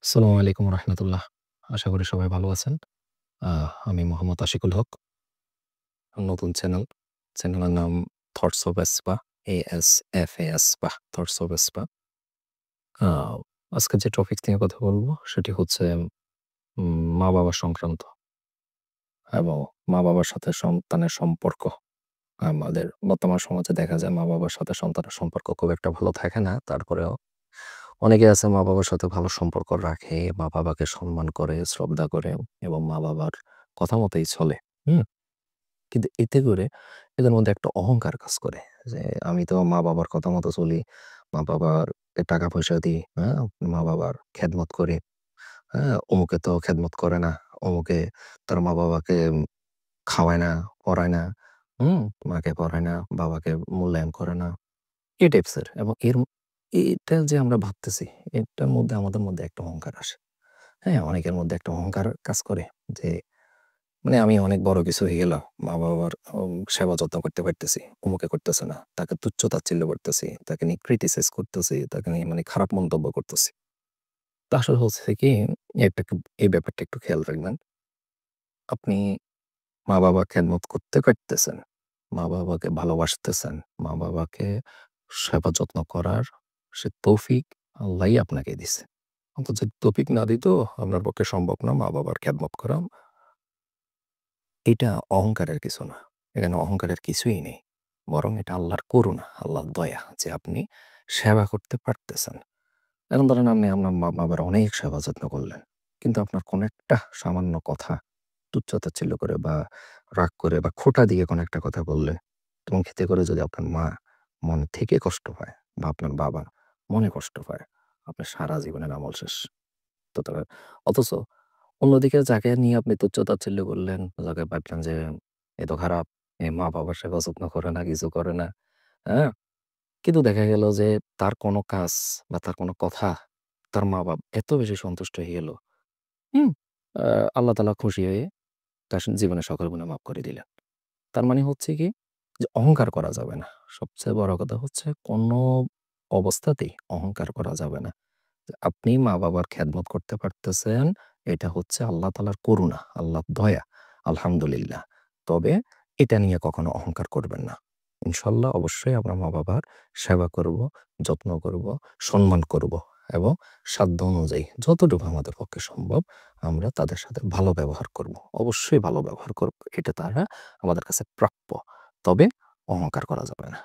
আসসালামু আলাইকুম রহমতুল্লাহ। আশা করি সবাই ভালো আছেন। আমি মোহাম্মদ আশিকুল হক। নতুন চ্যানেলের নাম thoughts of Asfa, ASFA thoughts of Asfa. আ আজকে যে টপিক নিয়ে কথা বলব সেটি হচ্ছে মা-বাবা সংক্রান্ত এবং মা-বাবার সাথে সন্তানের সম্পর্ক। আমাদের বর্তমান সমাজে দেখা যায় মা-বাবার সাথে সন্তানের সম্পর্ক খুব একটা ভালো থাকে না। তারপরেও অনেকে আছে মা-বাবার সাথে ভালো সম্পর্ক রাখে, মা-বাবাকে সম্মান করে, শ্রদ্ধা করে এবং মা-বাবার কথা মতোই চলে। হুম? কিন্তু এতে করে এদের মধ্যে একটা অহংকার কাজ করে যে, "আমি তো মা-বাবার কথা মতো চলি, মা-বাবারকে টাকা-পয়সা দিই, হ্যাঁ? মা-বাবার খেদমত করি, হ্যাঁ? অমুকে তো খেদমত করে না, অমুকে তার মা-বাবাকে খাওয়ায় না, পড়ায় না, হুম? মাকে পড়ায় না, বাবাকে মূল্যায়ন করে না।" এই টাইপসের এবং এটা যে আমরা ভাবতেছি, এটার মধ্যে আমাদের মধ্যে একটা অহংকার আসে। হ্যাঁ? অনেকের মধ্যে একটা অহংকার কাজ করে যে, মানে আমি অনেক বড় কিছু হয়ে গেলাম। মা-বাবার সেবা যত্ন করতে পারতেছি। অমুকে করতেছে না। তাকে তুচ্ছ-তাচ্ছিল্য করতেছি। তাকে নিয়ে ক্রিটিসাইজ করতেছি। তাকে নিয়ে মানে খারাপ মন্তব্য করতেছি। তো আসলে হচ্ছে কি এই ব্যাপারটা একটু খেয়াল রাখবেন। আপনি মা-বাবার খেদমত করতে পারতেছেন। মা-বাবাকে ভালোবাসতেছেন। মা-বাবাকে সেবা যত্ন করার সে তৌফিক আল্লাহই আপনাকে দিছে। অন্তত যদি তৌফিক না দিত আপনার পক্ষে সম্ভব না মা-বাবার খেদমত করা। এটা অহংকারের কিছু না। এখানে অহংকারের কিছুই নেই। বরং এটা আল্লাহর করুণা, আল্লাহর দয়া যে আপনি সেবা করতে পারতেছেন। এখন ধরেন আপনি আপনার মা-বাবার অনেক সেবা যত্ন করলেন। কিন্তু আপনার কোনো একটা সামান্য কথা তুচ্ছ-তাচ্ছিল্য করে বা রাগ করে বা খোঁটা দিয়ে কোনো একটা কথা বললে এবং এতে করে যদি আপনার মা মন থেকে কষ্ট পায় বা আপনার বাবা মনে কষ্ট পায়, আপনার সারা জীবনের আমল শেষ। তো তবে অথচ অন্যদিকে যাকে নিয়ে আপনি তুচ্ছ-তাচ্ছিল্য করলেন, যাকে ভাবলেন যে এ তো খারাপ, এ মা-বাবার সেবা যত্ন করে না, কিছু করে না, হ্যাঁ? কিন্তু দেখা গেল যে তার কোনো কাজ বা তার কোনো কথা তার মা-বাপ এত বেশি সন্তুষ্ট হয়ে গেল, হুম? আ আল্লাহ তাআলা খুশি হয়ে তার জীবনের সকল গুনাহ মাফ করে দিলেন। তার মানে হচ্ছে কি যে অহংকার করা যাবে না। সবচেয়ে বড় কথা হচ্ছে কোনো অবস্থাতেই অহংকার করা যাবে না। যে আপনি মা-বাবার খেদমত করতে পারতেছেন, এটা হচ্ছে আল্লাহ তাআলার করুণা, আল্লাহর দয়া। আলহামদুলিল্লাহ। তবে এটা নিয়ে কখনো অহংকার করবেন না। ইনশাআল্লাহ অবশ্যই আমরা মা-বাবার সেবা করব, যত্ন করব, সম্মান করব এবং সাধ্য অনুযায়ী যতটুকু আমাদের পক্ষে সম্ভব আমরা তাদের সাথে ভালো ব্যবহার করব। অবশ্যই ভালো ব্যবহার করব। এটা তারা আমাদের কাছে প্রাপ্য। তবে অহংকার করা যাবে না।